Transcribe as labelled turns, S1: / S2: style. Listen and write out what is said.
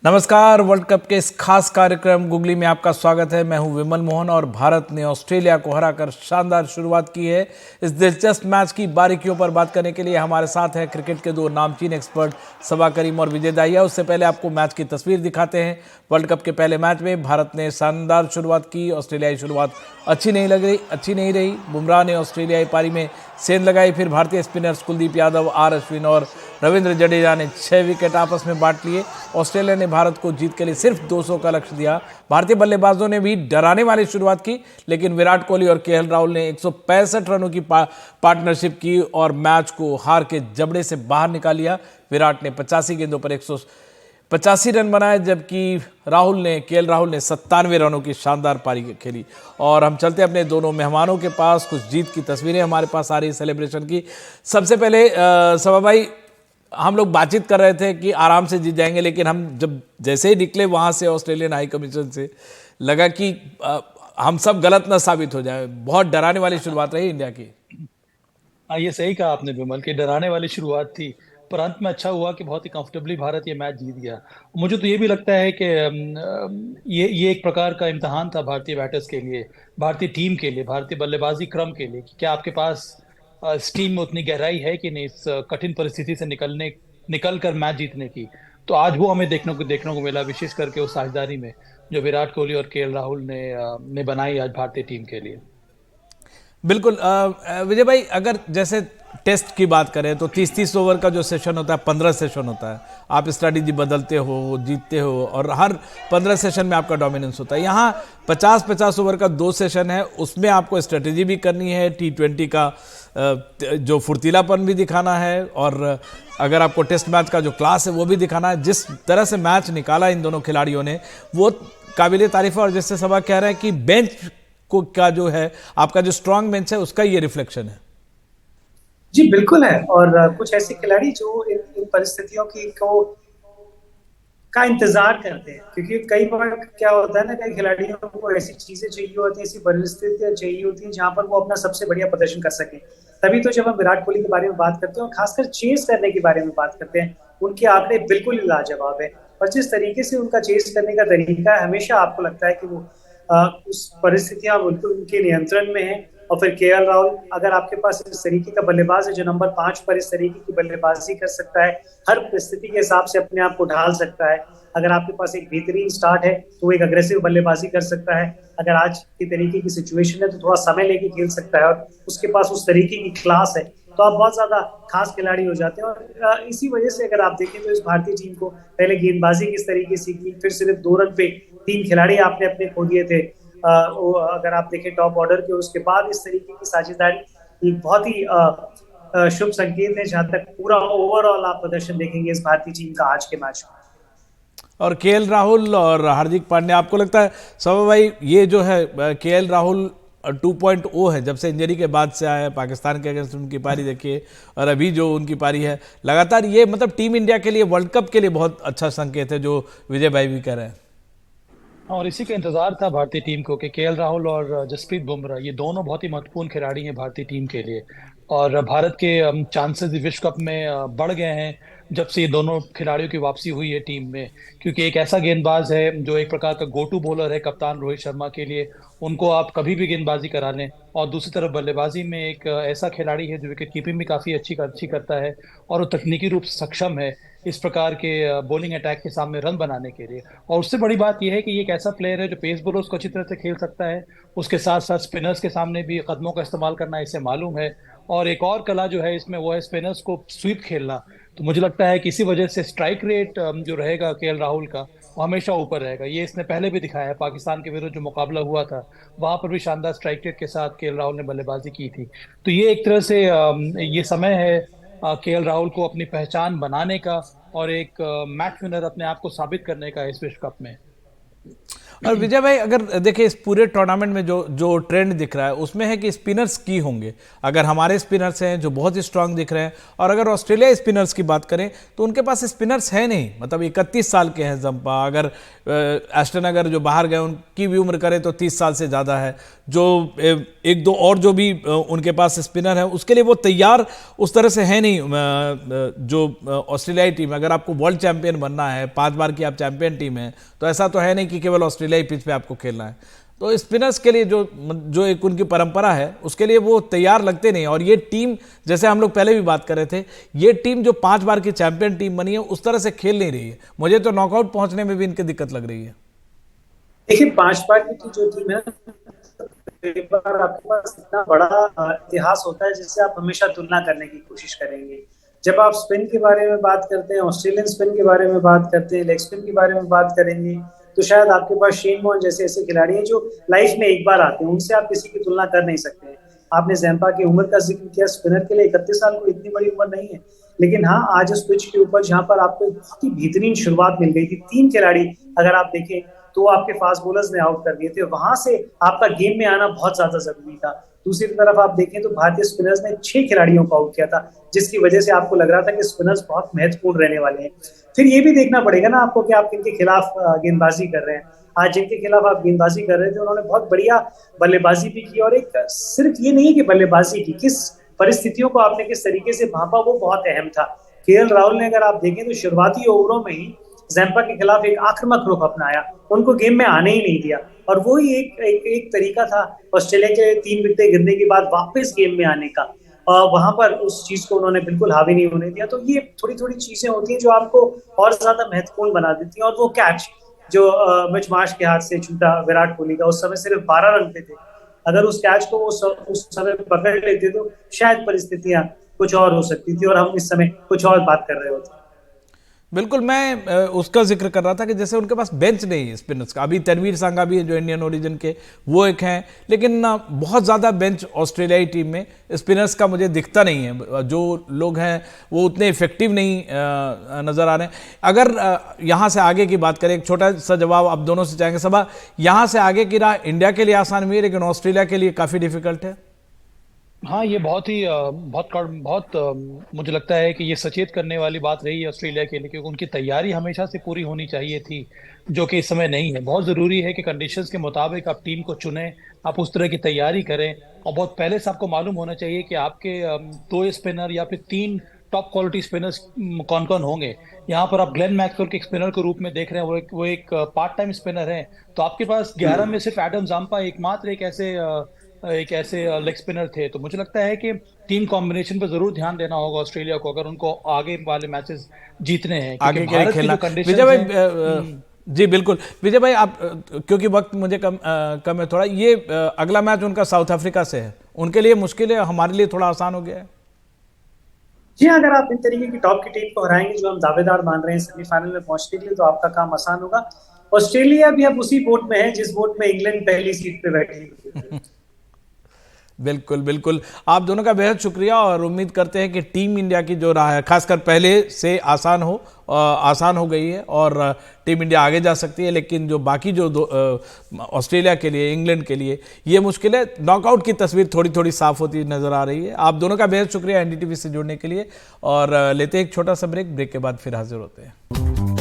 S1: नमस्कार। World cup के इस खास कार्यक्रम गुगली में आपका स्वागत है। मैं हूं विमल मोहन और भारत ने ऑस्ट्रेलिया को हराकर शानदार शुरुआत की है। इस दिलचस्प मैच की बारीकियों पर बात करने के लिए हमारे साथ हैं क्रिकेट के दो नामचीन एक्सपर्ट सबा करीम और विजय दाहिया। उससे पहले आपको मैच की तस्वीर दिखाते हैं। वर्ल्ड कप के पहले मैच में भारत ने शानदार शुरुआत की। ऑस्ट्रेलियाई शुरुआत अच्छी नहीं रही। बुमराह ने ऑस्ट्रेलियाई पारी में सेंध लगाई। फिर भारतीय स्पिनर्स कुलदीप यादव, आर अश्विन और रविंद्र जडेजा ने 6 विकेट आपस में बांट लिए। ऑस्ट्रेलिया ने भारत को जीत के लिए सिर्फ 200 का लक्ष्य दिया। भारतीय बल्लेबाजों ने भी डराने वाली शुरुआत की, लेकिन विराट कोहली और केएल राहुल ने 165 रनों की पार्टनरशिप की और मैच को हार के जबड़े से बाहर निकाल लिया। विराट ने 85 गेंदों पर 185 रन बनाए, जबकि केएल राहुल ने 97 रनों की शानदार पारी खेली। और हम चलते अपने दोनों मेहमानों के पास। कुछ जीत की तस्वीरें हमारे पास आ रही है सेलिब्रेशन की। सबसे पहले सबा भाई, हम लोग बातचीत कर रहे थे कि आराम से जीत जाएंगे, लेकिन हम जब जैसे ही निकले वहां से ऑस्ट्रेलियन हाई कमीशन से, लगा कि हम सब गलत ना साबित हो जाए। बहुत डराने वाली शुरुआत रही इंडिया की।
S2: ये सही कहा आपने विमल की डराने वाली शुरुआत थी, पर अंत में अच्छा हुआ कि बहुत ही कंफर्टेबली भारत ये मैच जीत गया। मुझे तो ये भी लगता है कि ये एक प्रकार का इम्तिहान था भारतीय बैटर्स के लिए, भारतीय टीम के लिए, भारतीय बल्लेबाजी क्रम के लिए कि क्या आपके पास इस टीम में उतनी गहराई है कि नहीं इस कठिन परिस्थिति से निकल कर मैच जीतने की। तो आज वो हमें देखने को मिला, विशेष करके उस साझेदारी में जो विराट कोहली और केएल राहुल ने बनाई आज भारतीय टीम के लिए।
S1: बिल्कुल। विजय भाई, अगर जैसे टेस्ट की बात करें तो 30-30 ओवर का जो सेशन होता है, 15 सेशन होता है। आप स्ट्रैटेजी बदलते हो, जीतते हो, और हर 15 सेशन में आपका डोमिनेंस होता है। यहाँ 50-50 ओवर का 2 सेशन है, उसमें आपको स्ट्रैटेजी भी करनी है, T20 का जो फुर्तीलापन भी दिखाना है, और अगर आपको टेस्ट मैच का जो क्लास है वो भी दिखाना है। जिस तरह से मैच निकाला इन दोनों खिलाड़ियों ने, वो काबिले तारीफ है। और जैसे सबा कह रहे हैं कि बेंच को का जो है, आपका जो स्ट्रांग बेंच है, उसका ये रिफ्लेक्शन है।
S3: जी बिल्कुल है। और कुछ ऐसे खिलाड़ी जो इन परिस्थितियों की को का इंतजार करते हैं, क्योंकि कई बार क्या होता है ना, कई खिलाड़ियों को ऐसी चीजें चाहिए होती हैं, ऐसी परिस्थितियां चाहिए होती हैं जहां पर वो अपना सबसे बढ़िया प्रदर्शन कर सके। तभी तो जब हम विराट कोहली के बारे में बात करते हैं और खासकर चेस करने के बारे में बात करते हैं, उनके आंकड़े बिल्कुल ही लाजवाब है। और जिस तरीके से उनका चेस करने का तरीका है, हमेशा आपको लगता है कि वो उस परिस्थितियां बिल्कुल उनके नियंत्रण में है। और फिर केएल राहुल, अगर आपके पास इस तरीके का बल्लेबाज है जो नंबर 5 पर इस तरीके की बल्लेबाजी कर सकता है, हर परिस्थिति के हिसाब से अपने आप को ढाल सकता है। अगर आपके पास एक बेहतरीन स्टार्ट है तो एक अग्रेसिव बल्लेबाजी कर सकता है। अगर आज की तरीके की सिचुएशन है तो थोड़ा समय लेके खेल सकता है, और उसके पास उस तरीके की क्लास है, तो आप बहुत ज्यादा खास खिलाड़ी हो जाते हैं। और इसी वजह से अगर आप देखें तो इस भारतीय टीम को पहले गेंदबाजी किस तरीके से की, फिर सिर्फ 2 रन पे 3 खिलाड़ी आपने अपने खो दिए थे। अगर आप देखें टॉप ऑर्डर के, उसके बाद इस तरीके की साझेदारी एक बहुत ही शुभ संकेत है जहां तक पूरा ओवरऑल आप प्रदर्शन देखेंगे इस भारतीय टीम का आज के मैच में।
S1: और केएल राहुल और हार्दिक पांड्या, आपको लगता है सब भाई, ये जो है केएल राहुल 2.0 है, जब से इंजरी के बाद से आया है, पाकिस्तान के अगेंस्ट उनकी पारी देखिए, और अभी जो उनकी पारी है लगातार, ये मतलब टीम इंडिया के लिए, वर्ल्ड कप के लिए बहुत अच्छा संकेत है, जो विजय भाई भी कह रहे हैं।
S2: और इसी का इंतजार था भारतीय टीम को कि केएल राहुल और जसप्रीत बुमराह ये दोनों बहुत ही महत्वपूर्ण खिलाड़ी हैं भारतीय टीम के लिए। और भारत के चांसेस विश्व कप में बढ़ गए हैं जब से ये दोनों खिलाड़ियों की वापसी हुई है टीम में, क्योंकि एक ऐसा गेंदबाज है जो एक प्रकार का गो टू बॉलर है कप्तान रोहित शर्मा के लिए। उनको आप कभी भी गेंदबाजी करा लें। और दूसरी तरफ बल्लेबाजी में एक ऐसा खिलाड़ी है जो विकेट कीपिंग भी काफी अच्छी करता है, और वो तकनीकी रूप से सक्षम है इस प्रकार के बॉलिंग अटैक के सामने रन बनाने के लिए। और उससे बड़ी बात यह है कि ये एक ऐसा प्लेयर है जो पेस बॉलर्स को अच्छी तरह से खेल सकता है, उसके साथ साथ स्पिनर्स के सामने भी कदमों का इस्तेमाल करना इसे मालूम है। और एक और कला जो है इसमें वो है स्पिनर्स को स्वीप खेलना। तो मुझे लगता है कि इसी वजह से स्ट्राइक रेट जो रहेगा केएल राहुल का, वो हमेशा ऊपर रहेगा। ये इसने पहले भी दिखाया है, पाकिस्तान के विरुद्ध जो मुकाबला हुआ था वहां पर भी शानदार स्ट्राइक रेट के साथ केएल राहुल ने बल्लेबाजी की थी। तो ये एक तरह से ये समय है केएल राहुल को अपनी पहचान बनाने का और एक मैच विनर अपने आप को साबित करने का इस विश्व कप में।
S1: और विजय भाई, अगर देखिए इस पूरे टूर्नामेंट में जो जो ट्रेंड दिख रहा है उसमें है कि स्पिनर्स की होंगे। अगर हमारे स्पिनर्स हैं जो बहुत ही स्ट्रांग दिख रहे हैं, और अगर ऑस्ट्रेलिया स्पिनर्स की बात करें तो उनके पास स्पिनर्स है नहीं। मतलब 31 साल के हैं जंपा, अगर एस्टन अगर जो बाहर गए उनकी भी उम्र करें तो 30 साल से ज़्यादा है। जो एक दो और जो भी उनके पास स्पिनर है उसके लिए वो तैयार उस तरह से है नहीं। जो ऑस्ट्रेलियाई टीम, अगर आपको वर्ल्ड चैंपियन बनना है, 5 बार की आप चैंपियन टीम है, तो ऐसा तो है नहीं कि केवल ऑस्ट्रेलियाई पिच पे आपको खेलना है। तो स्पिनर्स के लिए जो जो एक उनकी परंपरा है उसके लिए वो तैयार लगते नहीं। और ये टीम, जैसे हम लोग पहले भी बात कर रहे थे, ये टीम जो 5 बार की चैंपियन टीम बनी है उस तरह से खेल नहीं रही है। मुझे तो नॉकआउट पहुंचने में भी इनकी दिक्कत लग रही है।
S3: देखिए 5 बार की जो टीम है, कई बार आपके पास इतना बड़ा इतिहास होता है जिससे आप हमेशा तुलना करने की कोशिश करेंगे। जब आप स्पिन के बारे में बात करते हैं, ऑस्ट्रेलियन स्पिन के बारे में बात करते हैं, लेग स्पिन के बारे में बात करेंगे, तो शायद आपके पास शेन वॉर्न जैसे ऐसे खिलाड़ी हैं जो लाइफ में एक बार आते हैं, उनसे आप किसी की तुलना कर नहीं सकते हैं। आपने जैम्पा की उम्र का जिक्र किया, स्पिनर के लिए 31 साल को इतनी बड़ी उम्र नहीं है, लेकिन हाँ, आज उस पिच के ऊपर जहां पर आपको बहुत ही बेहतरीन शुरुआत मिल गई थी, 3 खिलाड़ी अगर आप देखें तो आपके फास्ट बॉलर्स ने आउट कर दिए थे, वहां से आपका गेम में आना बहुत ज्यादा जरूरी था। दूसरी तरफ आप देखें तो भारतीय स्पिनर्स ने 6 खिलाड़ियों को आउट किया था, जिसकी वजह से आपको लग रहा था कि स्पिनर्स बहुत महत्वपूर्ण रहने वाले हैं। फिर ये भी देखना पड़ेगा ना आपको कि आप किनके खिलाफ गेंदबाजी कर रहे हैं। आज जिनके खिलाफ आप गेंदबाजी कर रहे थे उन्होंने बहुत बढ़िया बल्लेबाजी भी की, और एक सिर्फ ये नहीं है कि बल्लेबाजी की, किस परिस्थितियों को आपने किस तरीके से भांपा वो बहुत अहम था। केएल राहुल ने अगर आप देखें तो शुरुआती ओवरों में ही जैम्पा के खिलाफ एक आक्रामक रुख अपनाया, उनको गेम में आने ही नहीं दिया, और वो ही एक तरीका था ऑस्ट्रेलिया के 3 विकेटें गिरने के बाद वापस गेम में आने का। वहां पर उस चीज को उन्होंने बिल्कुल हावी नहीं होने दिया। तो ये थोड़ी थोड़ी चीजें होती हैं जो आपको और ज्यादा महत्वपूर्ण बना देती हैं। और वो कैच जो मिच मार्श के हाथ से छूटा विराट कोहली का, उस समय सिर्फ 12 रन पे थे, अगर उस कैच को उस समय पकड़ लेते तो शायद परिस्थितियां कुछ और हो सकती थी और हम इस समय कुछ और बात कर रहे होते।
S1: बिल्कुल, मैं उसका जिक्र कर रहा था कि जैसे उनके पास बेंच नहीं है स्पिनर्स का। अभी तनवीर सांगा भी है जो इंडियन ओरिजिन के, वो एक हैं, लेकिन बहुत ज़्यादा बेंच ऑस्ट्रेलियाई टीम में स्पिनर्स का मुझे दिखता नहीं है। जो लोग हैं वो उतने इफेक्टिव नहीं नज़र आ रहे हैं। अगर यहाँ से आगे की बात करें, एक छोटा सा जवाब आप दोनों से चाहेंगे। सबा, यहाँ से आगे की राह इंडिया के लिए आसान हुई है लेकिन ऑस्ट्रेलिया के लिए काफ़ी डिफिकल्ट है।
S2: हाँ, ये बहुत मुझे लगता है कि ये सचेत करने वाली बात रही है ऑस्ट्रेलिया के लिए, क्योंकि उनकी तैयारी हमेशा से पूरी होनी चाहिए थी, जो कि इस समय नहीं है। बहुत ज़रूरी है कि कंडीशंस के मुताबिक आप टीम को चुनें, आप उस तरह की तैयारी करें, और बहुत पहले से आपको मालूम होना चाहिए कि आपके 2 स्पिनर या फिर 3 टॉप क्वालिटी स्पिनर्स कौन कौन होंगे। यहाँ पर आप ग्लेन मैक्सवेल के स्पिनर के रूप में देख रहे हैं, वो एक पार्ट टाइम स्पिनर है। तो आपके पास 11 में सिर्फ एडम जाम्पा एकमात्र एक ऐसे लेग स्पिनर थे। तो मुझे लगता है कि टीम कॉम्बिनेशन पर जरूर ध्यान देना होगा ऑस्ट्रेलिया को, अगर उनको आगे वाले मैचेस जीतने हैं,
S1: आगे
S2: क्योंकि
S1: के लिए
S2: भारत की
S1: खेलना।
S2: जो कंडीशन
S1: विजय भाई, जी बिल्कुल विजय भाई, आप क्योंकि वक्त मुझे कम है थोड़ा, ये अगला मैच उनका साउथ अफ्रीका से है, उनके लिए मुश्किल है, हमारे लिए थोड़ा आसान हो गया है।
S3: जी, अगर आप इन तरीके की टॉप की टीम को हराएंगे जो हम दावेदार मान रहे हैं सेमीफाइनल में पहुंचने के लिए, तो आपका काम आसान होगा। ऑस्ट्रेलिया भी अब उसी बोट में है जिस बोट में इंग्लैंड पहली सीट पे बैठी।
S1: बिल्कुल बिल्कुल, आप दोनों का बेहद शुक्रिया, और उम्मीद करते हैं कि टीम इंडिया की जो राह है खासकर पहले से आसान हो गई है और टीम इंडिया आगे जा सकती है। लेकिन जो बाकी जो ऑस्ट्रेलिया के लिए, इंग्लैंड के लिए ये मुश्किल है। नॉकआउट की तस्वीर थोड़ी थोड़ी साफ होती नजर आ रही है। आप दोनों का बेहद शुक्रिया एनडीटीवी से जुड़ने के लिए, और लेते हैं एक छोटा सा ब्रेक के बाद फिर हाजिर होते हैं।